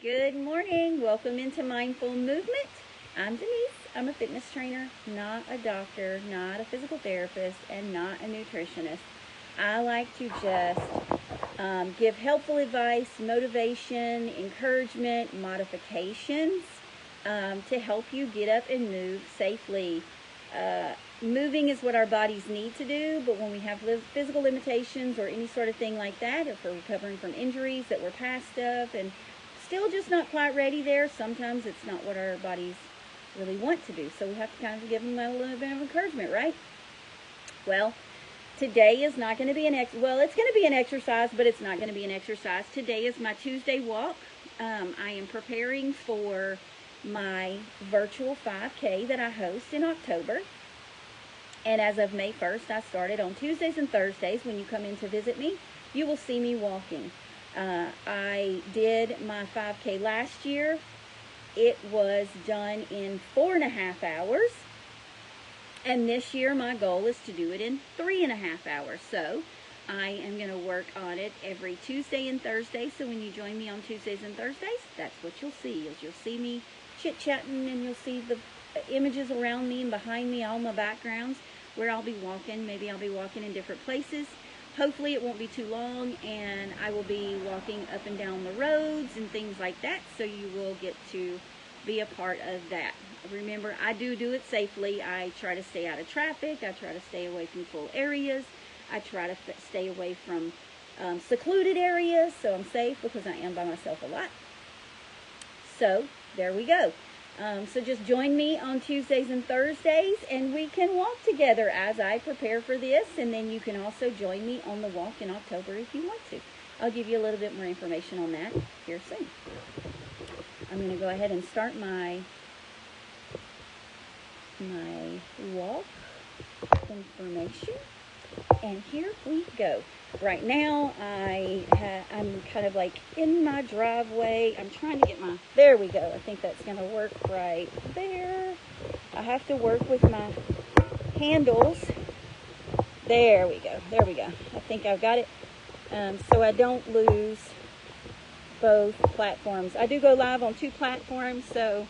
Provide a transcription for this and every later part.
Good morning. Welcome into Mindful Movement. I'm Denise. I'm a fitness trainer, not a doctor, not a physical therapist, and not a nutritionist. I like to just give helpful advice, motivation, encouragement, modifications to help you get up and move safely. Moving is what our bodies need to do, but when we have physical limitations or any sort of thing like that, if we're recovering from injuries that we're past of and still just not quite ready there, sometimes it's not what our bodies really want to do. So we have to kind of give them a little bit of encouragement, right? Well, today is not going to be it's going to be an exercise, but it's not going to be an exercise. Today is my Tuesday walk. I am preparing for my virtual 5K that I host in October. And as of May 1st, I started on Tuesdays and Thursdays. When you come in to visit me, you will see me walking. I did my 5K last year. It was done in 4.5 hours. And this year, my goal is to do it in 3.5 hours. So I am going to work on it every Tuesday and Thursday. So when you join me on Tuesdays and Thursdays, that's what you'll see. You'll see me chit-chatting, and you'll see the images around me and behind me, all my backgrounds, where I'll be walking. Maybe I'll be walking in different places. Hopefully it won't be too long, and I will be walking up and down the roads and things like that, so you will get to be a part of that. Remember, I do it safely. I try to stay out of traffic. I try to stay away from full areas. I try to stay away from secluded areas, so I'm safe because I am by myself a lot. So there we go. So just join me on Tuesdays and Thursdays, and we can walk together as I prepare for this. And then you can also join me on the walk in October if you want to. I'll give you a little bit more information on that here soon. I'm going to go ahead and start my walk information. And here we go. Right now, I'm kind of like in my driveway. I'm trying to get there we go. I think that's going to work right there. I have to work with my handles. There we go. I think I've got it. So I don't lose both platforms. I do go live on 2 platforms, so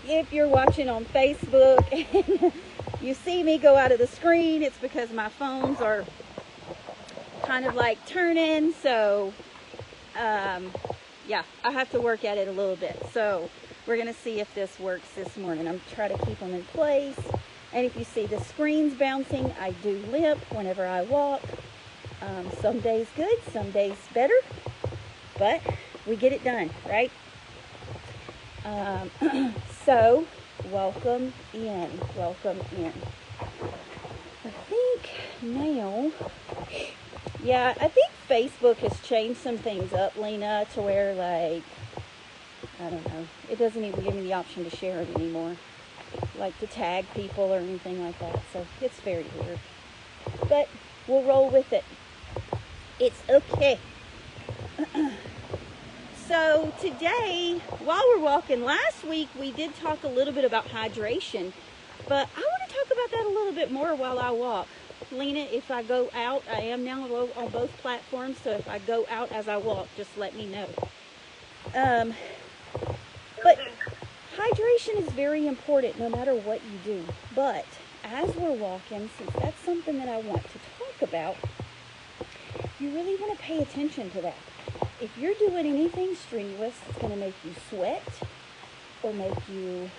if you're watching on Facebook and you see me go out of the screen, it's because my phones are kind of like turning. So yeah, I have to work at it a little bit. So we're gonna see if this works this morning. I'm trying to keep them in place, and if you see the screens bouncing, I do limp whenever I walk. Some days good, some days better, but we get it done, right? So welcome in. I think now, yeah, I think Facebook has changed some things up, Lena, to where, like, I don't know, it doesn't even give me the option to share it anymore, like to tag people or anything like that. So it's very weird, but we'll roll with it. It's okay. So today, while we're walking, last week we did talk a little bit about hydration, but I want to talk about that a little bit more while I walk. Lena, if I go out, I am now on both platforms, so if I go out as I walk, just let me know. But hydration is very important no matter what you do. But as we're walking, since that's something that I want to talk about, you really want to pay attention to that. If you're doing anything strenuous, it's going to make you sweat or make you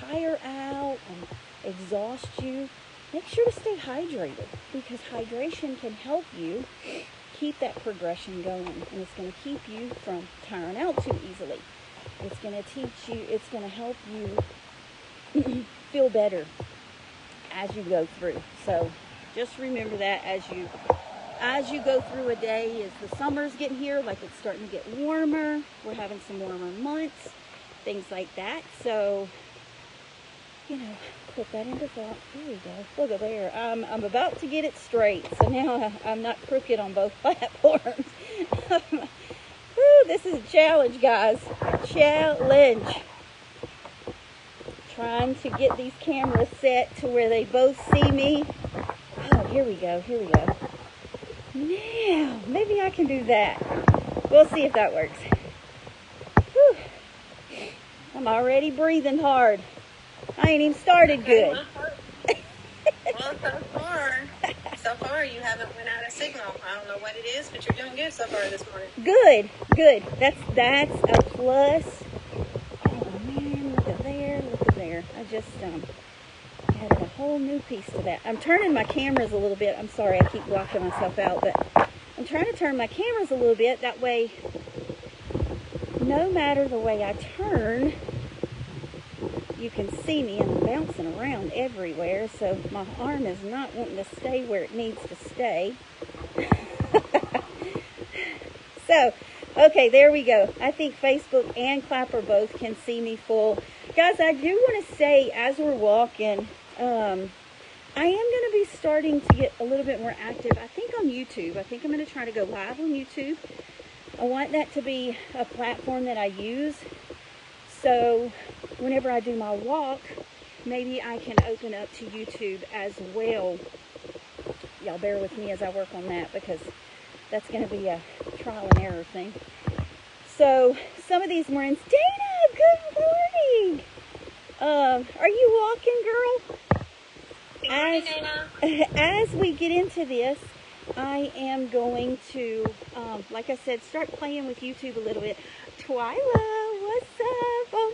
tire out and exhaust you. Make sure to stay hydrated, because hydration can help you keep that progression going, and it's going to keep you from tiring out too easily. It's going to help you feel better as you go through. So just remember that as you go through a day. As the summer's getting here, like it's starting to get warmer, we're having some warmer months, things like that. So, you know, put that into thought. There we go. Look at there. I'm about to get it straight, so now I'm not crooked on both platforms. Woo, this is a challenge, guys. Challenge. Trying to get these cameras set to where they both see me. Oh, here we go. Now, maybe I can do that. We'll see if that works. Woo. I'm already breathing hard. I ain't even started good. Well, so far you haven't went out of signal. I don't know what it is, but you're doing good so far this morning. Good. That's a plus. Oh man, look at there. I just added a whole new piece to that. I'm turning my cameras a little bit. I'm sorry, I keep blocking myself out, but I'm trying to turn my cameras a little bit. That way, no matter the way I turn, you can see me, and I'm bouncing around everywhere, so my arm is not wanting to stay where it needs to stay. So, okay, there we go. I think Facebook and Clapper both can see me full. Guys, I do want to say, as we're walking, I am going to be starting to get a little bit more active, I think, on YouTube. I think I'm going to try to go live on YouTube. I want that to be a platform that I use. So whenever I do my walk, maybe I can open up to YouTube as well. Y'all bear with me as I work on that, because that's going to be a trial and error thing. So some of these mornings, Dana, good morning. Are you walking, girl? Good morning, Dana. As we get into this, I am going to, like I said, start playing with YouTube a little bit. Twyla, what's up on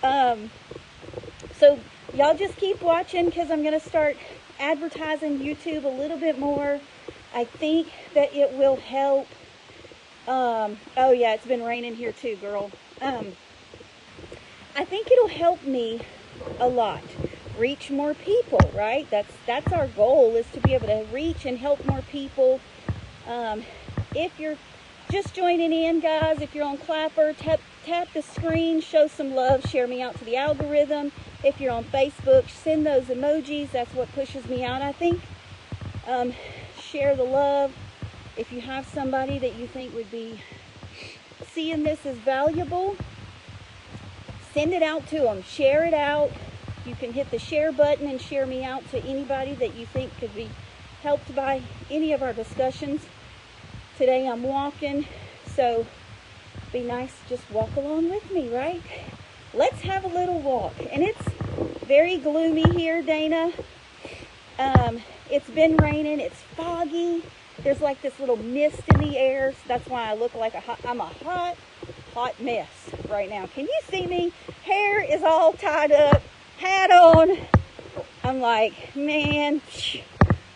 Facebook? So y'all just keep watching, because I'm going to start advertising YouTube a little bit more. I think that it will help. Oh yeah, it's been raining here too, girl. I think it'll help me a lot. Reach more people, right? That's our goal, is to be able to reach and help more people. If you're just joining in, guys, if you're on Clapper, tap the screen, show some love, share me out to the algorithm. If you're on Facebook, send those emojis. That's what pushes me out, I think. Share the love. If you have somebody that you think would be seeing this as valuable, send it out to them. Share it out. You can hit the share button and share me out to anybody that you think could be helped by any of our discussions. Today I'm walking, so be nice to just walk along with me, right? Let's have a little walk. And it's very gloomy here, Dana. It's been raining. It's foggy. There's like this little mist in the air, so that's why I look like I'm a hot mess right now. Can you see me? Hair is all tied up, hat on. I'm like, man,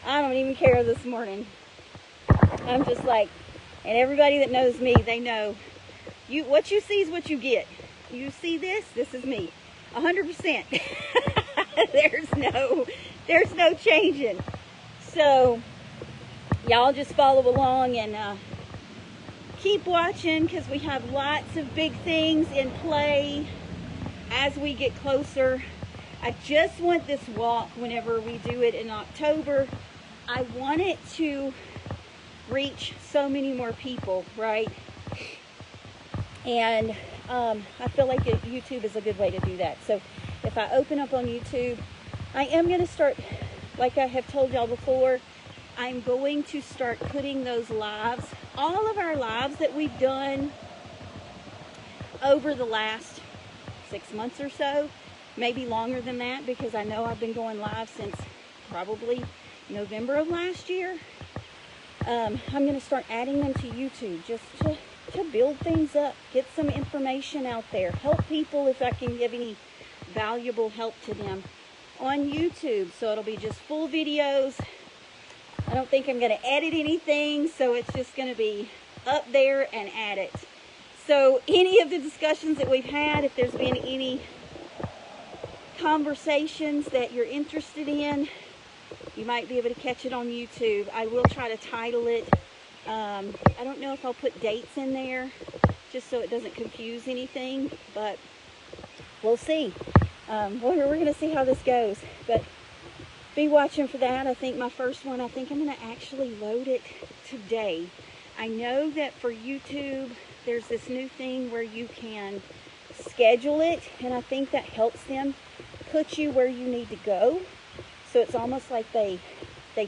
I don't even care this morning. I'm just like, and everybody that knows me, they know, what you see is what you get. You see this is me, 100%. There's no changing. So y'all just follow along and keep watching, because we have lots of big things in play as we get closer. I just want this walk, whenever we do it in October, I want it to reach so many more people, right? And I feel like YouTube is a good way to do that. So if I open up on YouTube, I am going to start, like I have told y'all before, I'm going to start putting those lives, all of our lives that we've done over the last 6 months or so, maybe longer than that, because I know I've been going live since probably November of last year. I'm going to start adding them to YouTube, just to build things up, get some information out there, help people if I can give any valuable help to them on YouTube. So it'll be just full videos. I don't think I'm going to edit anything, so it's just going to be up there and at it. So any of the discussions that we've had, if there's been any conversations that you're interested in, you might be able to catch it on YouTube. I will try to title it. I don't know if I'll put dates in there, just so it doesn't confuse anything, but we'll see. We're going to see how this goes, but be watching for that. I think my first one, I think I'm going to actually load it today. I know that for YouTube, there's this new thing where you can schedule it, and I think that helps them put you where you need to go. So it's almost like they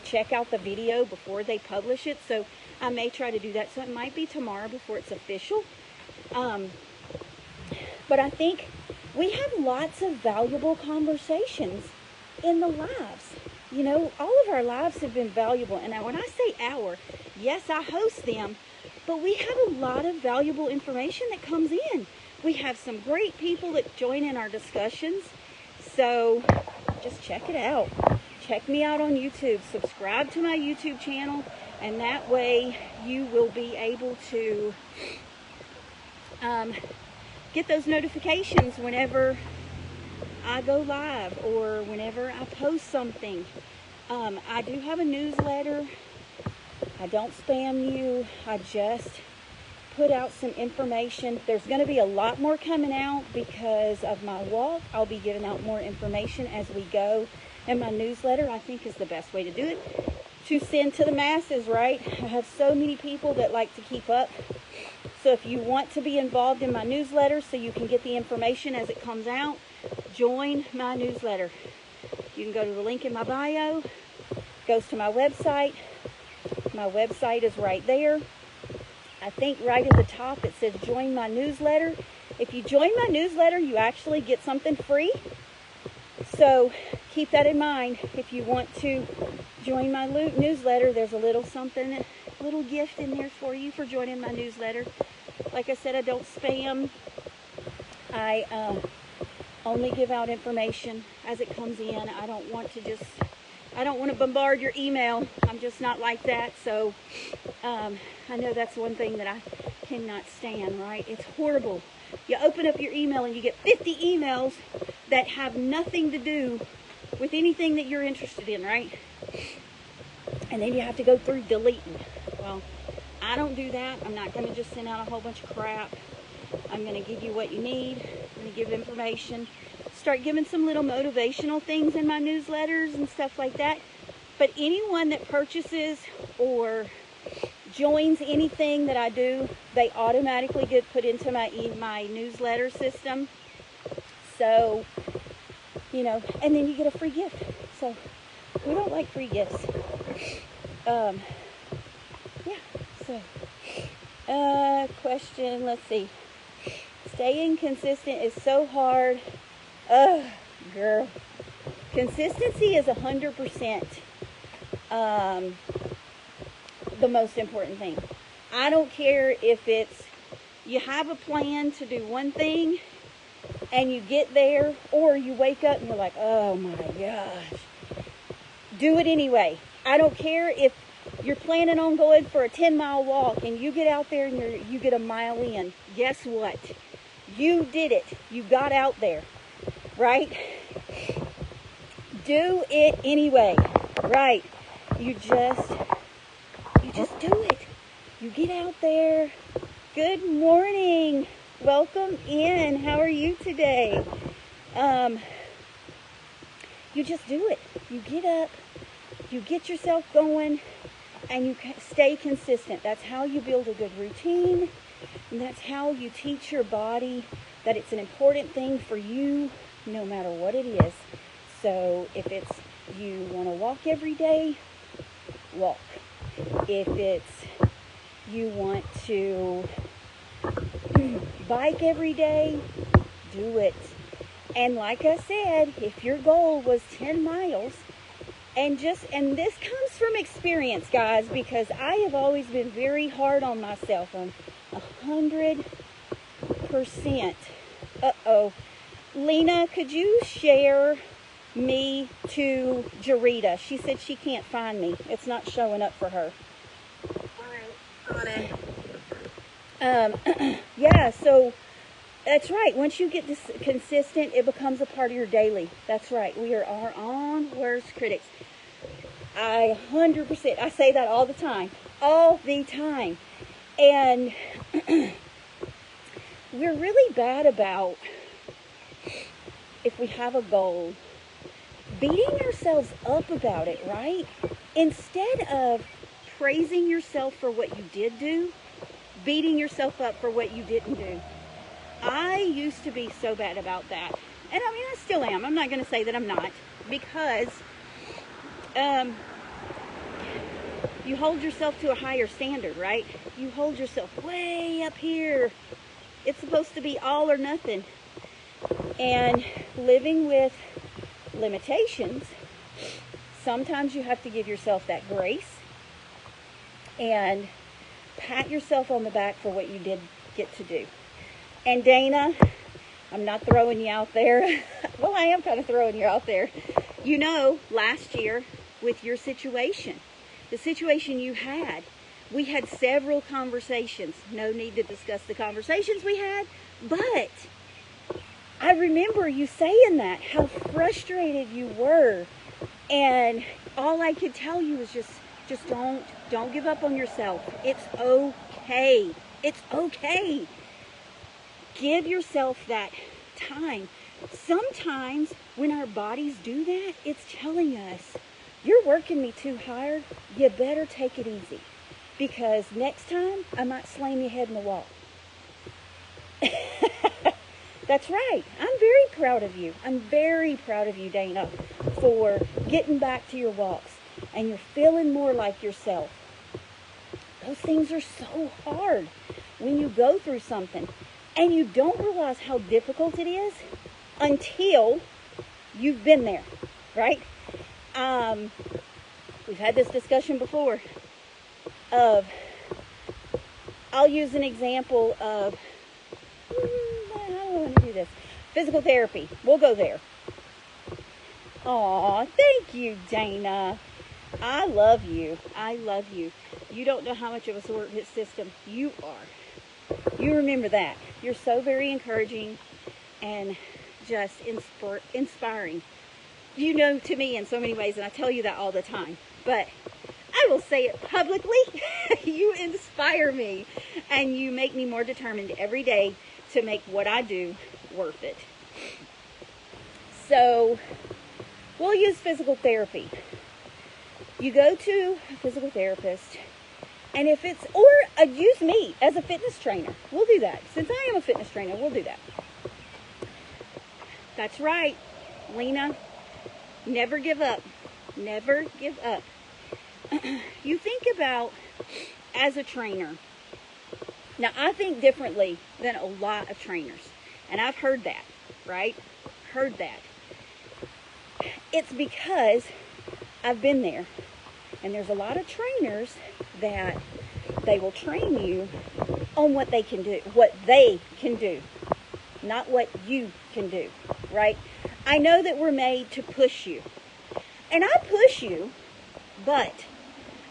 check out the video before they publish it. So I may try to do that. So it might be tomorrow before it's official. But I think we have lots of valuable conversations in the lives. You know, all of our lives have been valuable. And when I say our, yes, I host them, but we have a lot of valuable information that comes in. We have some great people that join in our discussions. So just check it out. Check me out on YouTube. Subscribe to my YouTube channel. And that way you will be able to get those notifications whenever I go live or whenever I post something. I do have a newsletter. I don't spam you. I just put out some information. There's going to be a lot more coming out because of my walk. I'll be giving out more information as we go. And my newsletter, I think, is the best way to do it, to send to the masses, right? I have so many people that like to keep up. So if you want to be involved in my newsletter so you can get the information as it comes out, join my newsletter. You can go to the link in my bio. Goes to my website. My website is right there. I think right at the top it says join my newsletter. If you join my newsletter, you actually get something free. So keep that in mind. If you want to join my newsletter, there's a little something, a little gift in there for you for joining my newsletter. Like I said, I don't spam. I only give out information as it comes in. I don't want to bombard your email. I'm just not like that. So I know that's one thing that I cannot stand, right? It's horrible. You open up your email and you get 50 emails that have nothing to do with anything that you're interested in, right? And then you have to go through deleting. Well, I don't do that. I'm not going to just send out a whole bunch of crap. I'm going to give you what you need. I'm going to give information. Start giving some little motivational things in my newsletters and stuff like that. But anyone that purchases or joins anything that I do, they automatically get put into my newsletter system. So, you know, and then you get a free gift. So we don't like free gifts. Yeah, so question, let's see. Staying consistent is so hard. Ugh, girl. Consistency is 100% the most important thing. I don't care if it's you have a plan to do one thing and you get there, or you wake up and you're like, oh my gosh. Do it anyway. I don't care if you're planning on going for a 10-mile walk and you get out there and you get a mile in. Guess what? You did it. You got out there, right? Do it anyway, right? You just do it. You get out there. Good morning. Welcome in. How are you today? You just do it. You get up, you get yourself going, and you stay consistent. That's how you build a good routine, and that's how you teach your body that it's an important thing for you, no matter what it is. So if it's you want to walk every day, walk. If it's you want to bike every day, do it. And like I said, if your goal was 10 miles, and this comes from experience, guys, because I have always been very hard on myself. I'm 100%. Uh-oh. Lena, could you share me to Jarita? She said she can't find me. It's not showing up for her. All right, on it. Yeah, so that's right. Once you get this consistent, it becomes a part of your daily. That's right. We are our own worst critics. I 100%, I say that all the time. All the time. And we're really bad about, if we have a goal, beating ourselves up about it, right? Instead of praising yourself for what you did do, beating yourself up for what you didn't do. I used to be so bad about that. And I mean, I still am. I'm not going to say that I'm not. Because you hold yourself to a higher standard, right? You hold yourself way up here. It's supposed to be all or nothing. And living with limitations, sometimes you have to give yourself that grace and pat yourself on the back for what you did get to do. And Dana, I'm not throwing you out there. Well, I am kind of throwing you out there. You know, last year with your situation, the situation you had, we had several conversations. No need to discuss the conversations we had, but I remember you saying that, how frustrated you were. And all I could tell you was just don't give up on yourself. It's okay. It's okay. Give yourself that time. Sometimes when our bodies do that, it's telling us, you're working me too hard. You better take it easy. Because next time, I might slam your head in the wall. That's right. I'm very proud of you. I'm very proud of you, Dana, for getting back to your walks. And you're feeling more like yourself. Those things are so hard when you go through something. And you don't realize how difficult it is until you've been there, right? We've had this discussion before of, I'll use an example of, how do I want to do this? Physical therapy. We'll go there. Aw, thank you, Dana. I love you. I love you. You don't know how much of a support system you are. You remember that. You're so very encouraging and just inspiring. You know, to me in so many ways, and I tell you that all the time. But I will say it publicly. You inspire me, and you make me more determined every day to make what I do worth it. So, we'll use physical therapy. You go to a physical therapist, and if it's, or use me as a fitness trainer. We'll do that. Since I am a fitness trainer, we'll do that. That's right, Lena. Never give up. Never give up. You think about, as a trainer, now I think differently than a lot of trainers, and I've heard that, right? Heard that. It's because I've been there, and there's a lot of trainers that they will train you on what they can do, not what you can do, right? I know that we're made to push you, and I push you, but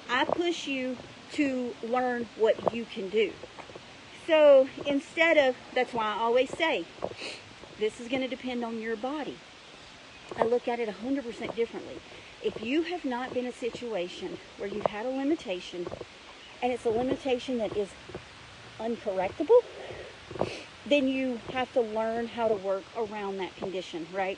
I push you to learn what you can do. So instead of, that's why I always say, this is going to depend on your body. I look at it 100% differently. If you have not been in a situation where you've had a limitation, and it's a limitation that is uncorrectable, then you have to learn how to work around that condition, right?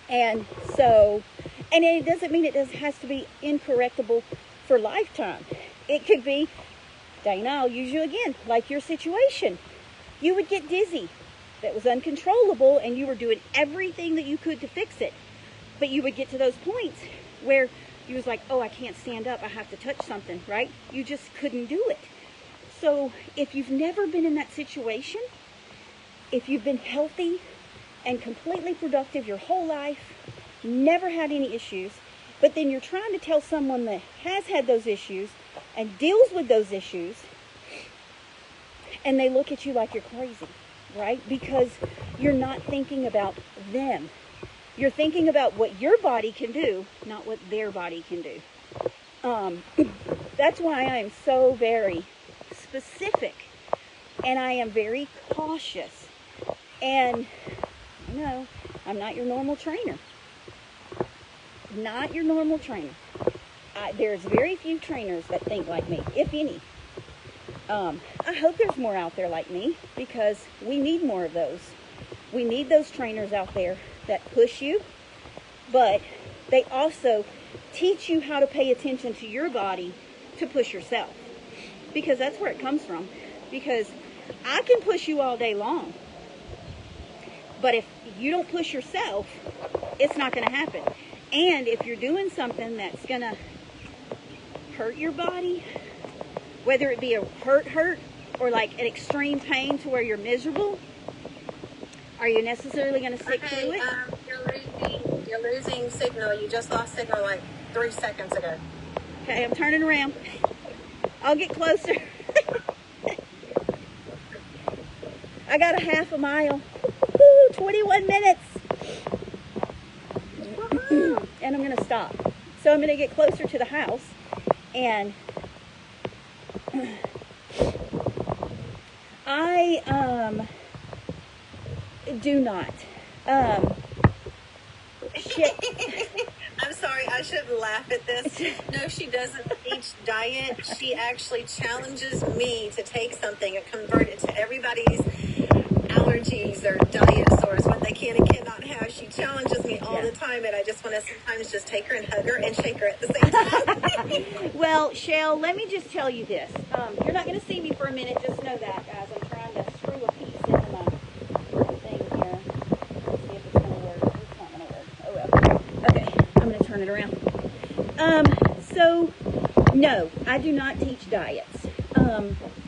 And so, and it doesn't mean it has to be incorrectable for lifetime. It could be, Dana, I'll use you again, like your situation. You would get dizzy. That was uncontrollable, and you were doing everything that you could to fix it. But you would get to those points where you was like, oh, I can't stand up. I have to touch something, right? You just couldn't do it. So if you've never been in that situation, if you've been healthy and completely productive your whole life, never had any issues, but then you're trying to tell someone that has had those issues and deals with those issues, and they look at you like you're crazy, right? Because you're not thinking about them. You're thinking about what your body can do, not what their body can do. That's why I am so very specific, and I am very cautious. And no, I'm not your normal trainer. Not your normal trainer. There's very few trainers that think like me, if any. I hope there's more out there like me, because we need more of those. We need those trainers out there that push you, but they also teach you how to pay attention to your body to push yourself. Because that's where it comes from. Because I can push you all day long, but if you don't push yourself, it's not going to happen. And if you're doing something that's going to hurt your body, whether it be a hurt, or like an extreme pain to where you're miserable, are you necessarily going to stick through it? You're losing signal. You just lost signal like 3 seconds ago. Okay, I'm turning around. I'll get closer. I got a half a mile. Woo, 21 minutes. And I'm going to stop. So I'm going to get closer to the house. And I do not. I'm sorry, I shouldn't laugh at this. No, she doesn't teach diet. She actually challenges me to take something and convert it to everybody's allergies or diet source, what they can and cannot have. She challenges me all the time, and I just want to sometimes just take her and hug her and shake her at the same time. Well, Shell, let me just tell you this. You're not going to see me for a minute. Just know that, guys. I'm trying to screw a piece into my thing here. Let's see if it's going to work. It's not going to work. Oh, well. Okay, I'm going to turn it around. So, no, I do not teach diets.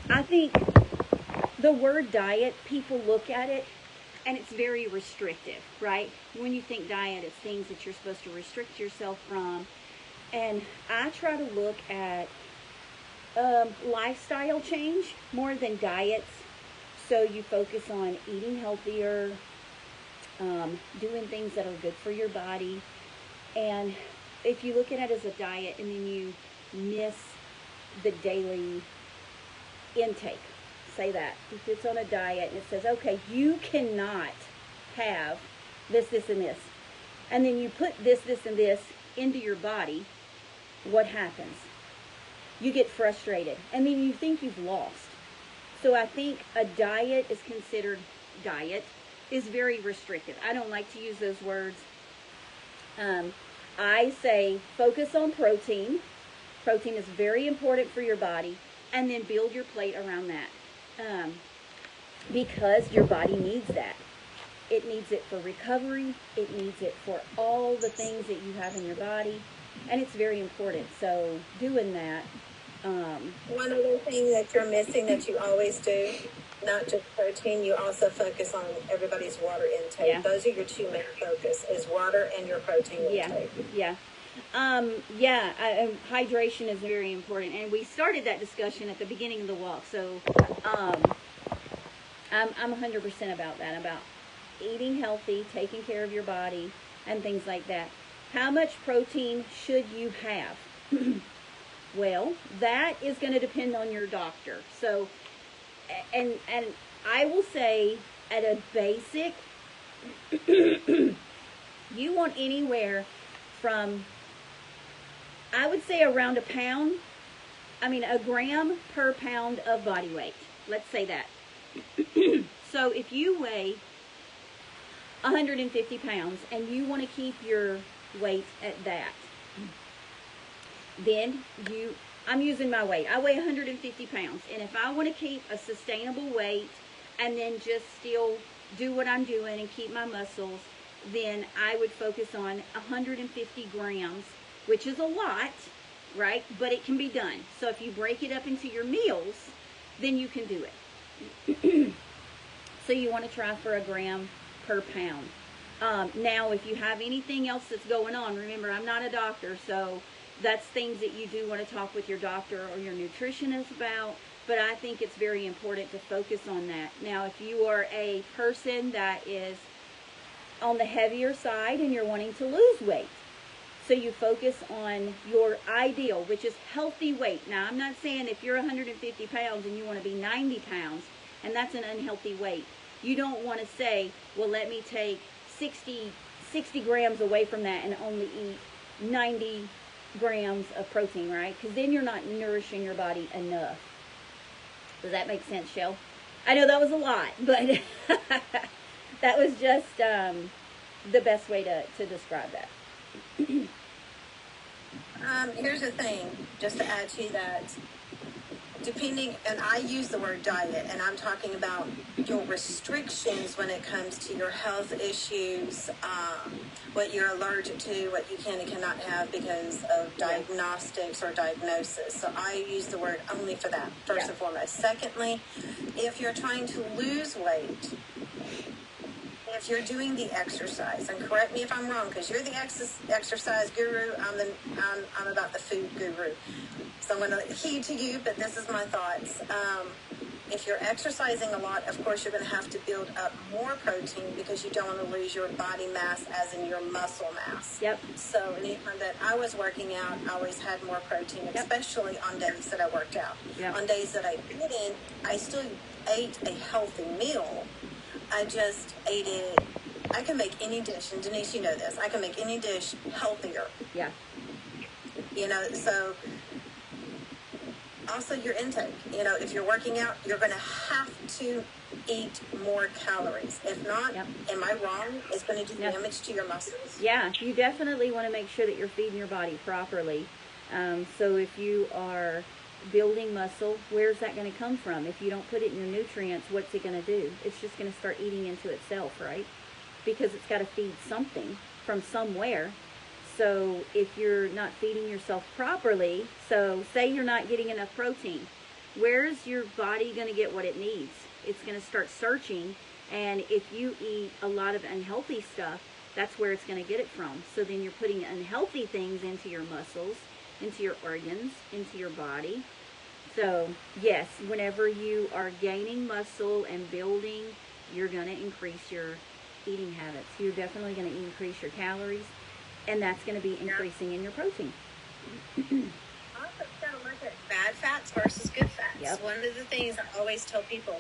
I think the word diet, people look at it, and it's very restrictive, right? When you think diet, it's things that you're supposed to restrict yourself from. And I try to look at lifestyle change more than diets. So you focus on eating healthier, doing things that are good for your body. And if you look at it as a diet and then you miss the daily intake, say that. If it's on a diet and it says, okay, you cannot have this, this, and this, and then you put this, this, and this into your body, what happens? You get frustrated, and then you think you've lost. So I think a diet is considered, diet is very restrictive. I don't like to use those words. I say focus on protein. Protein is very important for your body, and then build your plate around that. Because your body needs that. It needs it for recovery. It needs it for all the things that you have in your body. And it's very important. So doing that. One other thing that you're missing that you always do, not just protein, you also focus on everybody's water intake. Yeah. Those are your two main focus, is water and your protein intake. Yeah. Hydration is very important, and we started that discussion at the beginning of the walk. So, I'm 100% about that, about eating healthy, taking care of your body, and things like that. How much protein should you have? Well, that is going to depend on your doctor. So, and I will say at a basic, you want anywhere from, I would say around a gram per pound of body weight. Let's say that. So if you weigh 150 pounds and you want to keep your weight at that, then I'm using my weight. I weigh 150 pounds. And if I want to keep a sustainable weight and then just still do what I'm doing and keep my muscles, then I would focus on 150 grams, which is a lot, right? But it can be done. So if you break it up into your meals, then you can do it. So you want to try for a gram per pound. Now, if you have anything else that's going on, remember, I'm not a doctor, so that's things that you do want to talk with your doctor or your nutritionist about, but I think it's very important to focus on that. Now, if you are a person that is on the heavier side and you're wanting to lose weight, so you focus on your ideal, which is healthy weight. Now, I'm not saying if you're 150 pounds and you want to be 90 pounds, and that's an unhealthy weight, you don't want to say, well, let me take 60 grams away from that and only eat 90 grams of protein, right? Because then you're not nourishing your body enough. Does that make sense, Shell? I know that was a lot, but that was just the best way to describe that. Here's the thing, just to add to that. depending, and I use the word diet, and I'm talking about your restrictions when it comes to your health issues, what you're allergic to, what you can and cannot have because of diagnostics or diagnosis. So I use the word only for that, first and foremost. Secondly, if you're trying to lose weight, if you're doing the exercise, and correct me if I'm wrong, because you're the exercise guru, I'm about the food guru. So I'm going to heed to you, but this is my thoughts. If you're exercising a lot, of course, you're going to have to build up more protein because you don't want to lose your body mass, as in your muscle mass. Yep. So anytime that I was working out, I always had more protein, especially on days that I worked out. Yep. On days that I didn't, I still ate a healthy meal. I just ate it. I can make any dish, and Denise, you know this. I can make any dish healthier. Yeah. You know, so also your intake. You know, if you're working out, you're going to have to eat more calories. If not, am I wrong? It's going to do damage to your muscles. Yeah, you definitely want to make sure that you're feeding your body properly. So if you are building muscle, where's that going to come from? If you don't put it in your nutrients, what's it going to do? It's just going to start eating into itself, right? Because it's got to feed something from somewhere. So if you're not feeding yourself properly, so say you're not getting enough protein, where's your body going to get what it needs? It's going to start searching, and if you eat a lot of unhealthy stuff, that's where it's going to get it from. So then you're putting unhealthy things into your muscles, into your organs, into your body. So yes, whenever you are gaining muscle and building, you're going to increase your eating habits. You're definitely going to increase your calories, and that's going to be increasing in your protein. Also, you got to look at bad fats versus good fats. Yep. One of the things I always tell people,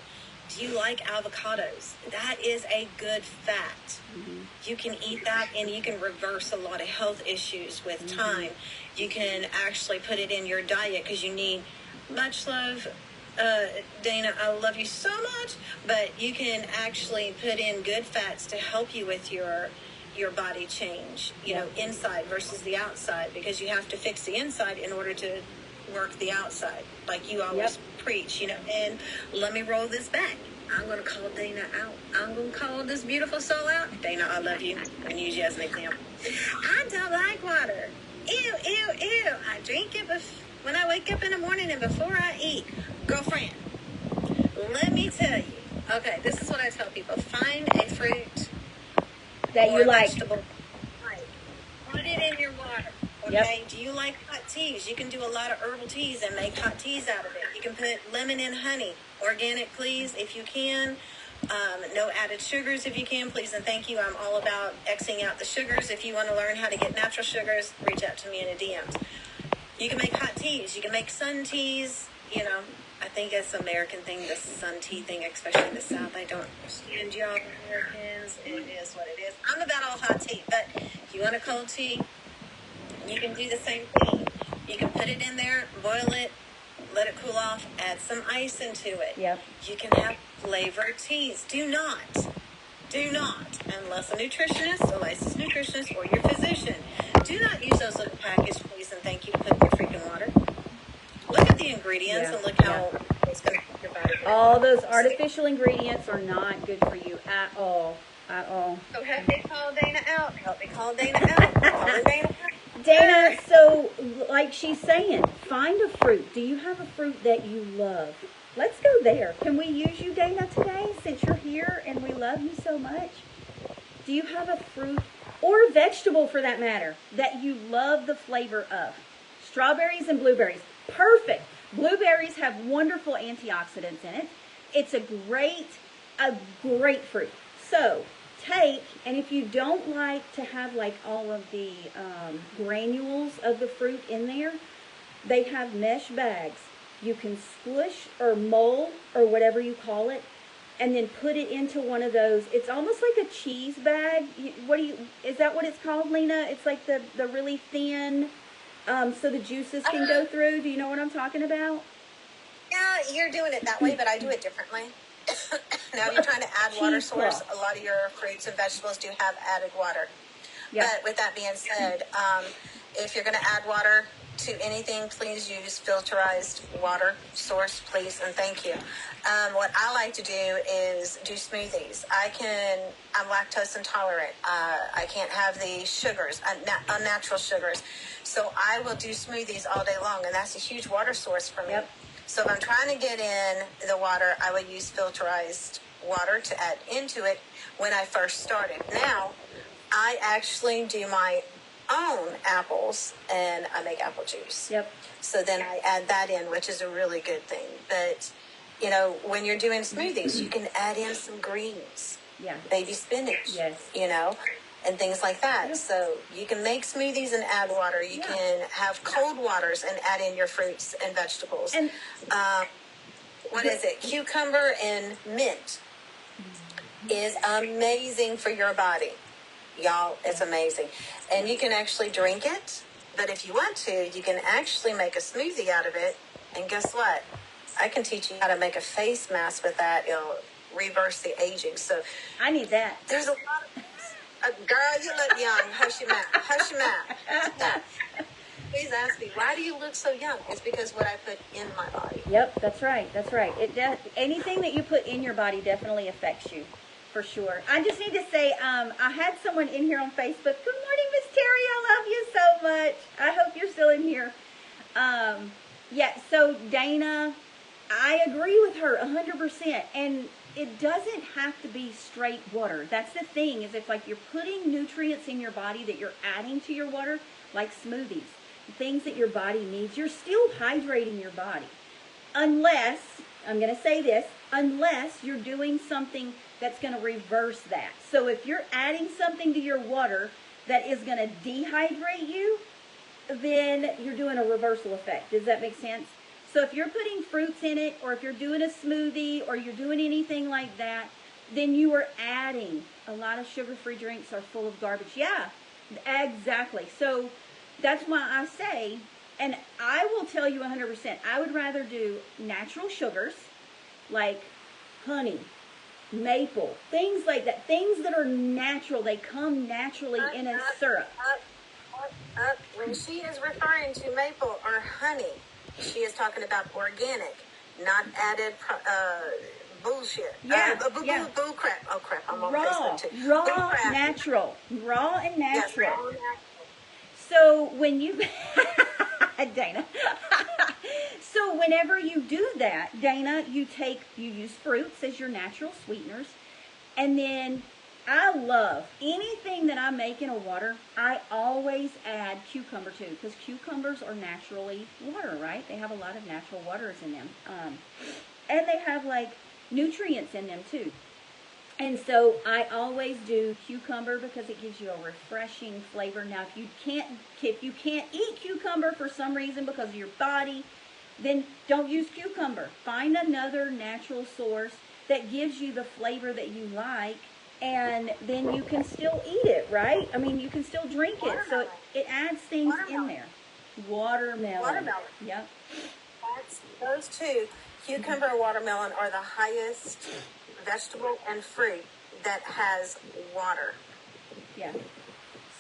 do you like avocados? That is a good fat. Mm-hmm. You can eat that, and you can reverse a lot of health issues with time. You can actually put it in your diet because you need much love. Dana, I love you so much, but you can actually put in good fats to help you with your body change, you know, inside versus the outside, because you have to fix the inside in order to work the outside, like you always preach, you know. And let me roll this back. I'm going to call Dana out. I'm going to call this beautiful soul out. Dana, I love you. I'm going to use you as an example. I don't like water. Ew, ew, ew. I drink it when I wake up in the morning and before I eat. Girlfriend, let me tell you. Okay, this is what I tell people. Find a fruit that you like. Vegetable. Right. Put it in your water. Okay? Do you like hot teas? You can do a lot of herbal teas and make hot teas out of it. You can put lemon in honey. Organic, please, if you can. No added sugars if you can, please and thank you. I'm all about Xing out the sugars. If you want to learn how to get natural sugars, reach out to me in a DMs. You can make hot teas. You can make sun teas. You know, I think it's an American thing, the sun tea thing, especially in the South. I don't understand y'all Americans. It is what it is. I'm about all hot tea, but if you want a cold tea, you can do the same thing. You can put it in there, boil it, let it cool off, add some ice into it. Yep. You can have flavored teas. Do not, unless a nutritionist, a licensed nutritionist, or your physician, do not use those little packaged, please and thank you, to put in your freaking water. Look at the ingredients and look how it's going to help your body. All those artificial ingredients are not good for you at all. At all. So help me call Dana out. Help me call Dana out. Call her Dana out. Dana, so like she's saying, find a fruit. Do you have a fruit that you love? Let's go there. Can we use you, Dana, today since you're here and we love you so much? Do you have a fruit or a vegetable for that matter that you love the flavor of? Strawberries and blueberries. Perfect. Blueberries have wonderful antioxidants in it. It's a great fruit. So take, and if you don't like to have like all of the granules of the fruit in there, they have mesh bags. You can squish or mull or whatever you call it, and then put it into one of those. It's almost like a cheese bag. Is that what it's called, Lena? It's like the really thin, so the juices can go through. Do you know what I'm talking about? Yeah, you're doing it that way, but I do it differently. Now, if you're trying to add water source, a lot of your fruits and vegetables do have added water. Yep. But with that being said, if you're going to add water to anything, please use filterized water source, please, and thank you. What I like to do is do smoothies. I'm lactose intolerant. I can't have the sugars, unnatural sugars. So I will do smoothies all day long, and that's a huge water source for me. Yep. So if I'm trying to get in the water, I would use filterized water to add into it when I first started. Now, I actually do my own apples, and I make apple juice. Yep. So then I add that in, which is a really good thing. But, you know, when you're doing smoothies, you can add in some greens. Yeah. Baby spinach. Yes. You know, and things like that. Yep. So you can make smoothies and add water. You can have cold waters and add in your fruits and vegetables. And what is it? Cucumber and mint is amazing for your body. Y'all, it's amazing. And you can actually drink it, but if you want to, you can actually make a smoothie out of it. And guess what? I can teach you how to make a face mask with that. It'll reverse the aging. So I need that. There's a lot of... girl, you look young. Hush your mouth. Hush your mouth. Please ask me, why do you look so young? It's because what I put in my body. Yep, that's right. That's right. Anything that you put in your body definitely affects you. For sure. I just need to say, I had someone in here on Facebook. Good morning, Miss Terry. I love you so much. I hope you're still in here. Yeah, so Dana, I agree with her 100%. And it doesn't have to be straight water. That's the thing, is if like you're putting nutrients in your body that you're adding to your water, like smoothies, things that your body needs, you're still hydrating your body. Unless, I'm going to say this, unless you're doing something that's going to reverse that. So if you're adding something to your water that is going to dehydrate you, then you're doing a reversal effect. Does that make sense? So if you're putting fruits in it, or if you're doing a smoothie, or you're doing anything like that, then you are adding. A lot of sugar-free drinks are full of garbage. Yeah, exactly. So that's why I say, and I will tell you 100%, I would rather do natural sugars, like honey, maple, things like that, things that are natural. They come naturally in a syrup. When she is referring to maple or honey, she is talking about organic, not added bullshit. Yeah, bull crap. Oh crap, I'm on raw, Facebook too. raw, natural, raw and natural. Yes, raw and natural. So when you, Dana, so whenever you do that, Dana, you use fruits as your natural sweeteners. And then I love anything that I make in a water, I always add cucumber to, because cucumbers are naturally water, right? They have a lot of natural waters in them. And they have like nutrients in them too. And so I always do cucumber because it gives you a refreshing flavor. Now, if you can't eat cucumber for some reason because of your body, then don't use cucumber. Find another natural source that gives you the flavor that you like, and then you can still eat it, right? I mean, you can still drink it. So it adds things in there. Watermelon. Yep. Those two, cucumber and watermelon, are the highest vegetable and fruit that has water. Yeah.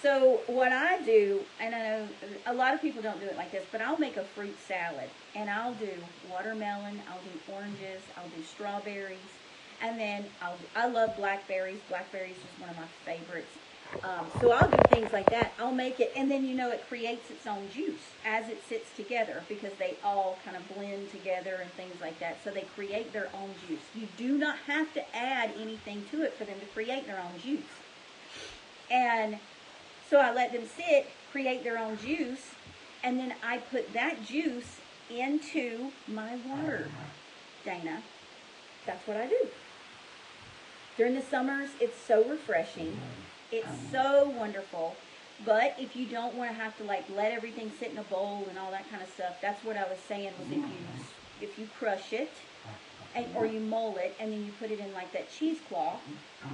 So what I do, and I know a lot of people don't do it like this, but I'll make a fruit salad, and I'll do watermelon, I'll do oranges, I'll do strawberries, and then I love blackberries. Blackberries is one of my favorites. So I'll do things like that. I'll make it, and then, it creates its own juice as it sits together, because they all kind of blend together and things like that. So they create their own juice. You do not have to add anything to it for them to create their own juice. And so I let them sit, create their own juice, and then I put that juice into my water, Dana. That's what I do. During the summers, it's so refreshing. It's so wonderful. But if you don't want to have to let everything sit in a bowl and all that kind of stuff, that's what I was saying, was if you crush it, or you mull it, and then you put it in like that cheesecloth.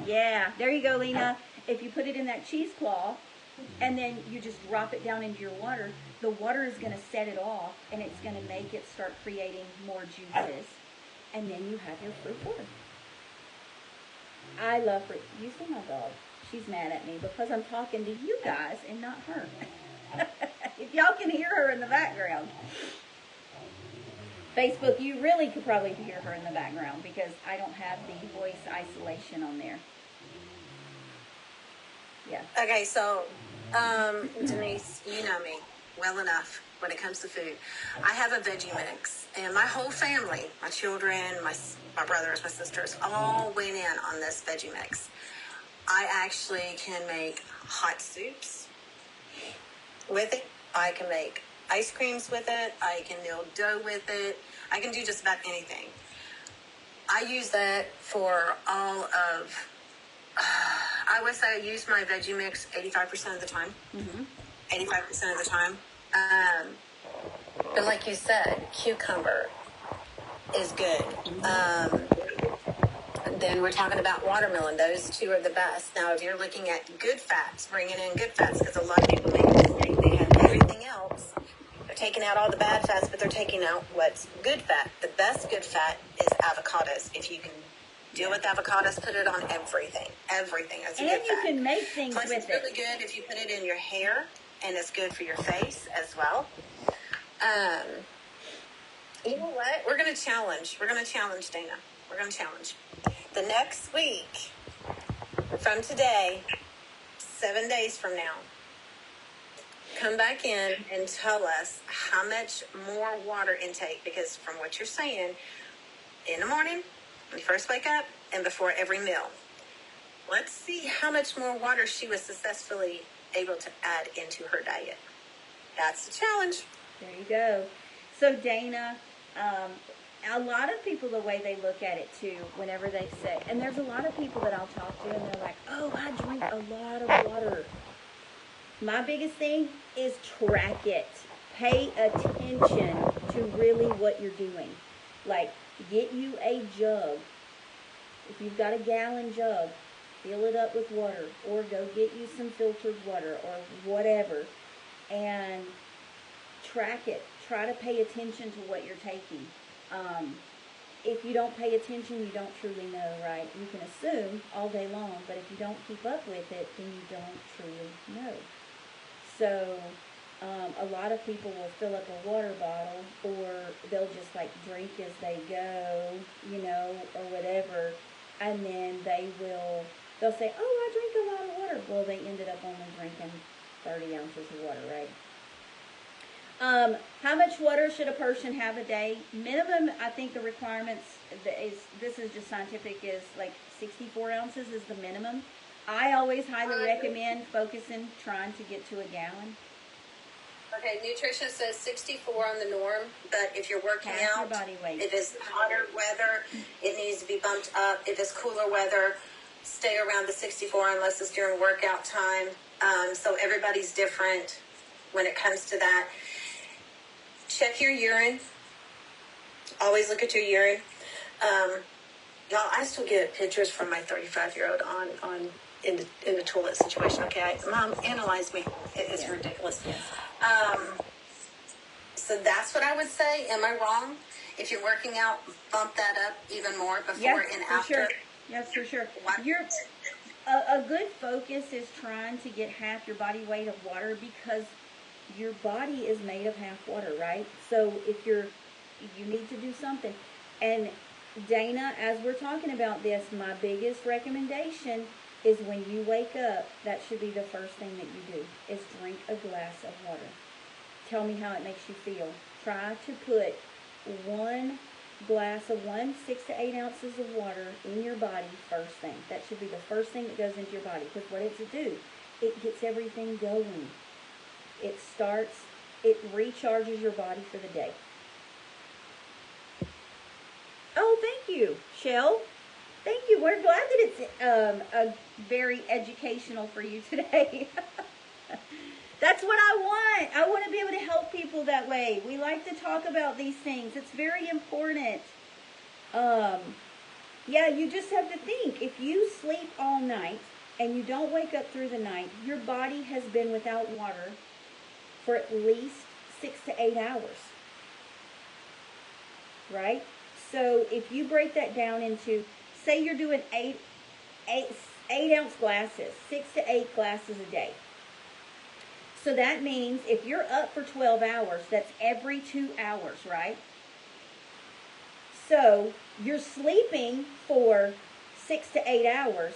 Yeah, there you go, Lena. If you put it in that cheesecloth, and then you just drop it down into your water, the water is going to set it off, and it's going to make it start creating more juices. And then you have your fruit water. I love fruit. You see my dog. She's mad at me because I'm talking to you guys and not her. if y'all can hear her in the background. Facebook, you really could probably hear her in the background because I don't have the voice isolation on there. Yeah. Okay, so, Denise, you know me well enough when it comes to food. I have a veggie mix, and my whole family, my children, my brothers, my sisters, all went in on this veggie mix. I actually can make hot soups with it. I can make ice creams with it. I can knead dough with it. I can do just about anything. I use that for all of, I would say I use my veggie mix 85% of the time. 85% of the time. But like you said, cucumber is good. Then we're talking about watermelon. Those two are the best. Now, if you're looking at good fats, bringing in good fats, because a lot of people make a mistake. They have everything else. They're taking out all the bad fats, but they're taking out what's good fat. The best good fat is avocados. If you can deal with avocados, put it on everything. Everything is a good fat. And you can make things Plus, with it. it's really good if you put it in your hair, and it's good for your face as well. You know what? We're going to challenge. We're going to challenge, Dana. We're going to challenge. The next week, from today, 7 days from now, come back in and tell us how much more water intake, because from what you're saying, in the morning, when you first wake up, and before every meal. Let's see how much more water she was successfully able to add into her diet. That's the challenge. There you go. So Dana, a lot of people, the way they look at it too, whenever they say, and there's a lot of people that I'll talk to and they're like, oh, I drink a lot of water. My biggest thing is track it. Pay attention to really what you're doing. Like, get you a jug. If you've got a gallon jug, fill it up with water, or go get you some filtered water or whatever, and track it. Try to pay attention to what you're taking. If you don't pay attention, you don't truly know, right? You can assume all day long, but if you don't keep up with it, then you don't truly know. So a lot of people will fill up a water bottle, or they'll just like drink as they go, you know, or whatever, and then they'll say, oh, I drink a lot of water. Well, they ended up only drinking 30 ounces of water, right? How much water should a person have a day? Minimum, I think the requirements, this is just scientific, is like 64 ounces is the minimum. I always highly recommend trying to get to a gallon. Okay, nutrition says 64 on the norm, but if you're working Half out, your body weight. if it's hotter weather, it needs to be bumped up. If it's cooler weather, stay around the 64 unless it's during workout time. So everybody's different when it comes to that. Check your urine. Always look at your urine. Y'all, I still get pictures from my 35-year-old in the toilet situation. Okay, Mom, analyze me. It's ridiculous. So that's what I would say. Am I wrong? If you're working out, bump that up even more before and after. Sure. Yes, for sure. A good focus is trying to get half your body weight of water, because your body is made of half water, right? So if you need to do something. And Dana, as we're talking about this, my biggest recommendation is when you wake up, that should be the first thing that you do, is drink a glass of water. Tell me how it makes you feel. Try to put one glass of 6 to 8 ounces of water in your body first thing. That should be the first thing that goes into your body, because what does it do? It gets everything going. It recharges your body for the day. Oh, thank you, Shell. Thank you. We're glad that it's very educational for you today. That's what I want. I want to be able to help people that way. We like to talk about these things. It's very important. Yeah, you just have to think. If you sleep all night and you don't wake up through the night, your body has been without water for at least 6 to 8 hours. Right? So if you break that down into, say you're doing 8 ounce glasses, 6 to 8 glasses a day. So that means if you're up for 12 hours, that's every 2 hours, right? So you're sleeping for 6 to 8 hours.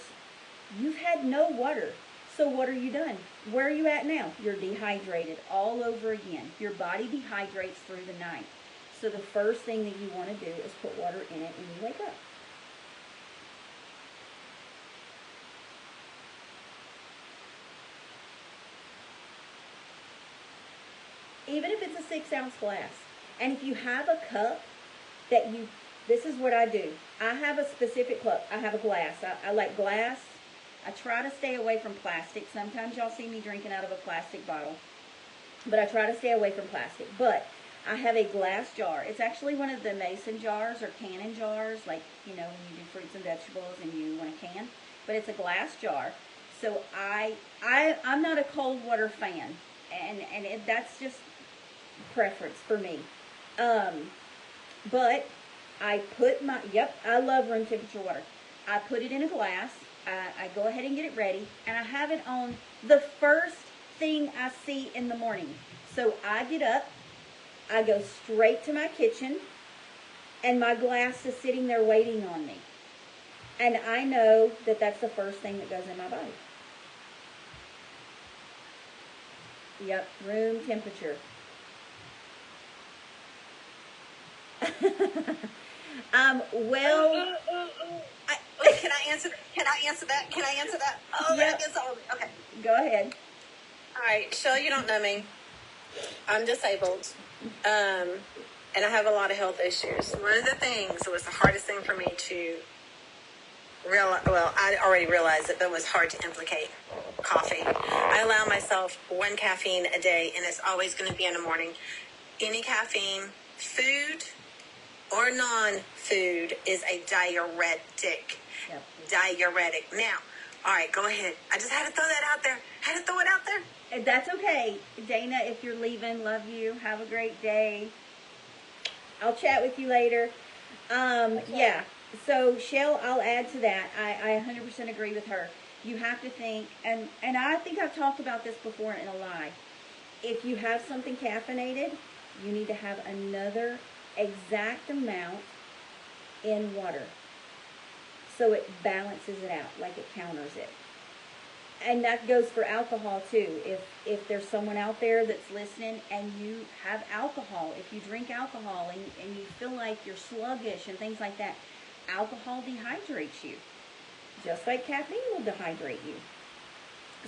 You've had no water. So what are you done? Where are you at now? You're dehydrated all over again. Your body dehydrates through the night. So the first thing that you want to do is put water in it when you wake up. Even if it's a 6-ounce glass. And if you have a cup that this is what I do. I have a specific cup. I have a glass. I like glass. I try to stay away from plastic. Sometimes y'all see me drinking out of a plastic bottle. But I try to stay away from plastic. But I have a glass jar. It's actually one of the mason jars or cannon jars. Like, when you do fruits and vegetables and you want a can. But it's a glass jar. So I'm not a cold water fan. And that's just preference for me. But I put I love room temperature water. I put it in a glass. I go ahead and get it ready, and I have it on the first thing I see in the morning. So I get up, I go straight to my kitchen, and my glass is sitting there waiting on me. And I know that that's the first thing that goes in my body. Yep, room temperature. Well, Can I answer that? Oh, yep. that gets all okay. Go ahead. All right, Shell, you don't know me. I'm disabled, and I have a lot of health issues. One of the things that was the hardest thing for me to realize, well, I already realized it, but it was hard to implicate coffee. I allow myself 1 caffeine a day, and it's always going to be in the morning. Any caffeine, food or non-food, is a diuretic. Yep. Diuretic. Now, all right, go ahead. I just had to throw that out there. That's okay. Dana, if you're leaving, love you. Have a great day. I'll chat with you later. Yeah. So, Shell, I'll add to that. I 100% agree with her. You have to think, and I think I've talked about this before in a live. If you have something caffeinated, you need to have another exact amount in water. So it balances it out, like it counters it. And that goes for alcohol too. If there's someone out there that's listening and you have alcohol, if you drink alcohol and you feel like you're sluggish and things like that, alcohol dehydrates you. Just like caffeine will dehydrate you.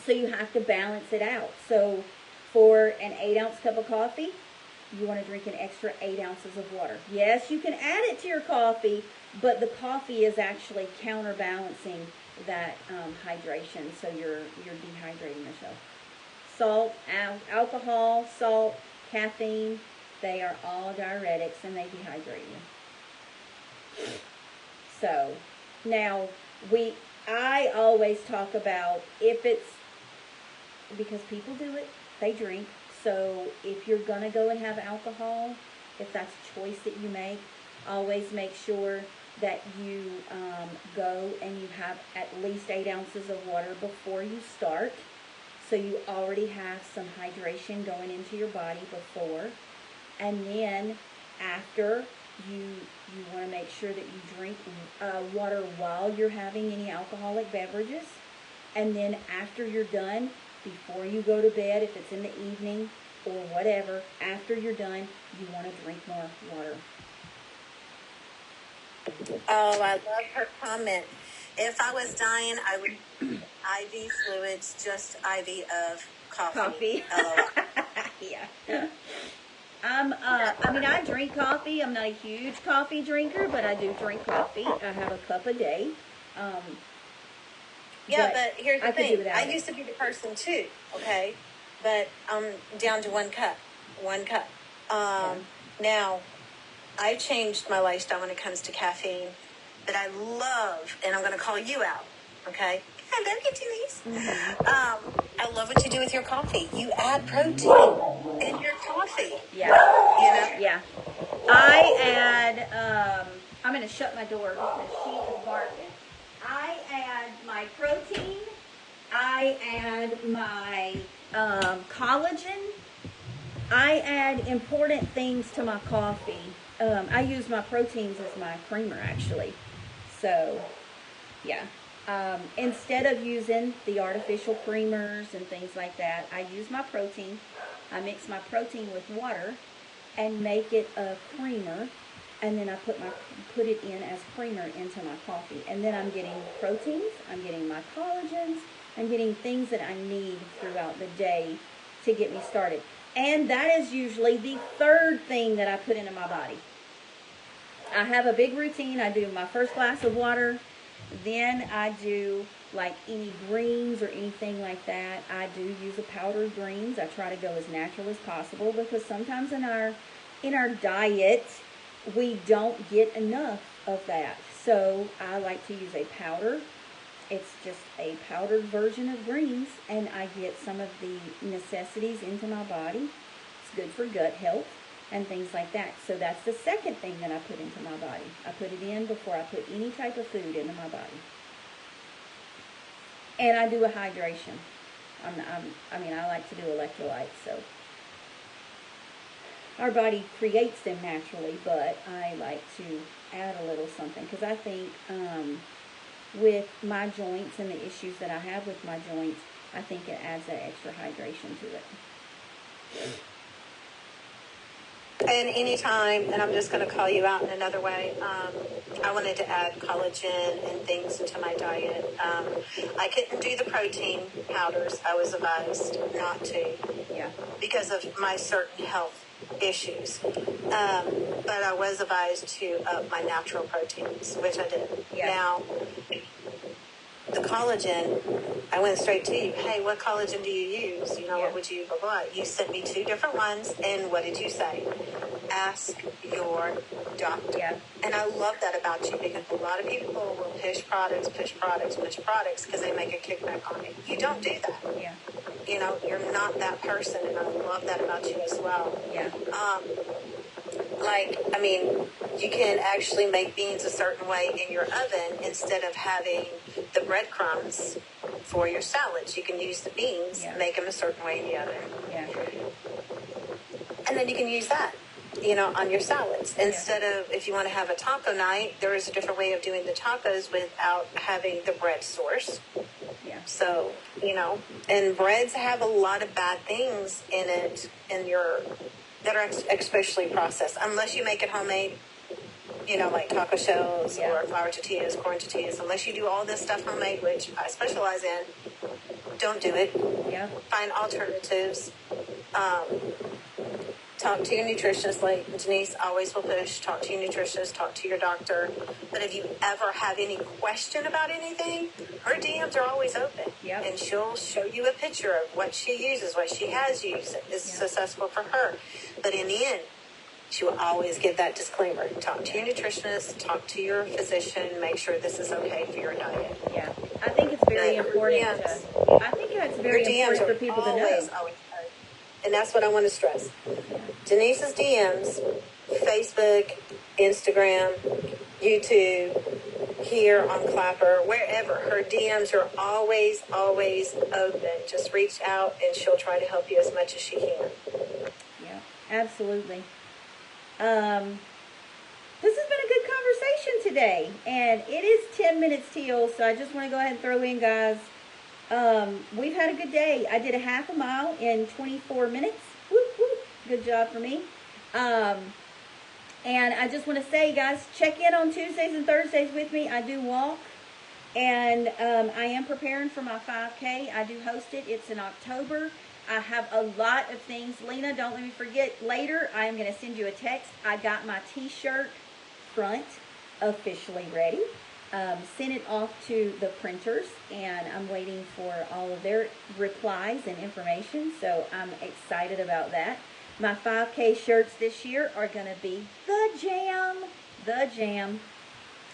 So you have to balance it out. So for an 8-ounce cup of coffee, you want to drink an extra 8 ounces of water. Yes, you can add it to your coffee, but the coffee is actually counterbalancing that hydration, so you're dehydrating yourself. Salt, alcohol, salt, caffeine, they are all diuretics and they dehydrate you. So now I always talk about if it's, because people do it, they drink. So if you're going to go and have alcohol, if that's a choice that you make, always make sure that you go and you have at least 8 ounces of water before you start. So you already have some hydration going into your body before. And then after, you want to make sure that you drink water while you're having any alcoholic beverages. And then after you're done, before you go to bed, if it's in the evening or whatever, after you're done, you want to drink more water. Oh, I love her comment. If I was dying, I would IV fluids, just IV of coffee. Yeah. I drink coffee. I'm not a huge coffee drinker, but I do drink coffee. I have a cup a day. But here's the thing. I it. used to be the person too, okay? But I'm down to 1 cup. Now, I changed my lifestyle when it comes to caffeine, but I love, and I'm going to call you out, okay? I love you, Denise. Mm-hmm. I love what you do with your coffee. You add protein in your coffee. Yeah. Yeah. I add, I'm going to shut my door because she is barking. I add my protein. I add my Collagen. I add important things to my coffee. I use my proteins as my creamer, actually. So, yeah. Instead of using the artificial creamers and things like that, I use my protein. I mix my protein with water and make it a creamer, and then I put it in as creamer into my coffee. And then I'm getting proteins, I'm getting my collagens, I'm getting things that I need throughout the day to get me started. And that is usually the third thing that I put into my body. I have a big routine. I do my first glass of water. Then I do like any greens or anything like that. I do use a powdered greens. I try to go as natural as possible because sometimes in our diet we don't get enough of that. So I like to use a powder. It's just a powdered version of greens, and I get some of the necessities into my body. It's good for gut health and things like that. So that's the second thing that I put into my body. I put it in before I put any type of food into my body. And I do a hydration. I like to do electrolytes, so our body creates them naturally, but I like to add a little something because I think with my joints and the issues that I have with my joints, I think it adds that extra hydration to it. And anytime, and I'm just going to call you out in another way, I wanted to add collagen and things into my diet. I couldn't do the protein powders. I was advised not to, Yeah. because of my certain health issues. But I was advised to up my natural proteins, which I did. Yeah. Now, the collagen, I went straight to you. Hey, what collagen do you use? You know, Yeah. what would you, blah, blah. You sent me 2 different ones, and what did you say? Ask your doctor. Yeah. And I love that about you, because a lot of people will push products, because they make a kickback on it. You don't do that. Yeah. You know, you're not that person, and I love that about you as well. Yeah. You can actually make beans a certain way in your oven instead of having the breadcrumbs for your salads. You can use the beans, Yeah. make them a certain way in the oven. Yeah. And then you can use that, on your salads. Instead of, if you want to have a taco night, there is a different way of doing the tacos without having the bread source. Yeah. So, and breads have a lot of bad things in it that are especially processed, unless you make it homemade, like taco shells Yeah. or flour tortillas, corn tortillas. Unless you do all this stuff homemade, which I specialize in, don't do it. Yeah. Find alternatives. Talk to your nutritionist. Like Denise always will push, talk to your nutritionist, talk to your doctor. But if you ever have any question about anything, her DMs are always open. Yep. And she'll show you a picture of what she uses, what she has used is successful for her. But in the end, she will always give that disclaimer. Talk to your nutritionist, talk to your physician, make sure this is okay for your diet. Yeah. I think it's very important I think it's very important for people to know. Always. And that's what I want to stress. Denise's DMs, Facebook, Instagram, YouTube, here on Clapper, wherever, her DMs are always, always open. Just reach out and she'll try to help you as much as she can. Yeah, absolutely. This has been a good conversation today, and it is 10 minutes till, so I just want to go ahead and throw in, guys, we've had a good day. I did a half a mile in 24 minutes. Whoop, whoop. Good job for me. And I just want to say, guys, check in on Tuesdays and Thursdays with me. I do walk, and I am preparing for my 5K. I do host it. It's in October. I have a lot of things. Lena, don't let me forget. Later, I am going to send you a text. I got my t-shirt front officially ready. Sent it off to the printers, and I'm waiting for all of their replies and information, so I'm excited about that. My 5K shirts this year are going to be the jam.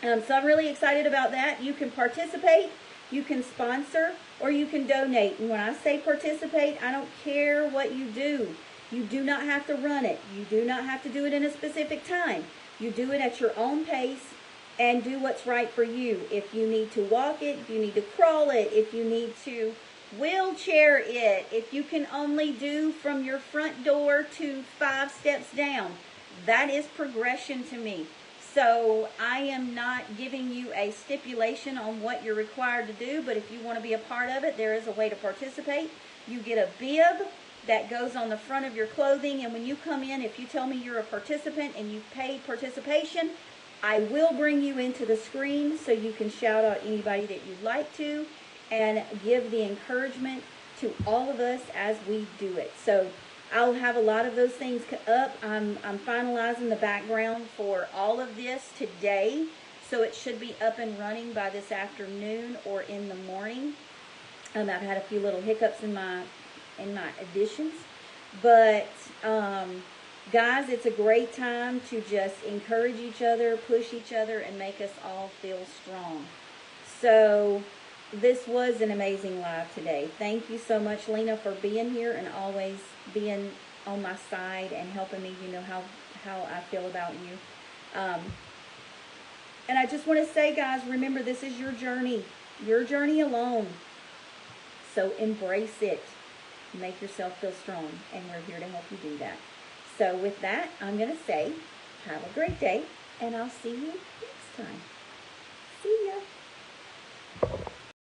So I'm really excited about that. You can participate, you can sponsor, or you can donate. And when I say participate, I don't care what you do. You do not have to run it. You do not have to do it in a specific time. You do it at your own pace and do what's right for you. If you need to walk it, if you need to crawl it, if you need to Wheelchair it. If you can only do from your front door to 5 steps down, that is progression to me. So I am not giving you a stipulation on what you're required to do, but if you want to be a part of it, there is a way to participate. You get a bib that goes on the front of your clothing, and when you come in, if you tell me you're a participant and you've paid participation, I will bring you into the screen so you can shout out anybody that you'd like to and give the encouragement to all of us as we do it. So I'll have a lot of those things up. I'm finalizing the background for all of this today, so it should be up and running by this afternoon or in the morning. I've had a few little hiccups in my additions, but guys, it's a great time to just encourage each other, push each other, and make us all feel strong. So this was an amazing live today. Thank you so much, Lena, for being here and always being on my side and helping me. You know how I feel about you. And I just want to say, guys, remember, this is your journey alone. So embrace it. Make yourself feel strong, and we're here to help you do that. So with that, I'm going to say, have a great day, and I'll see you next time. See ya.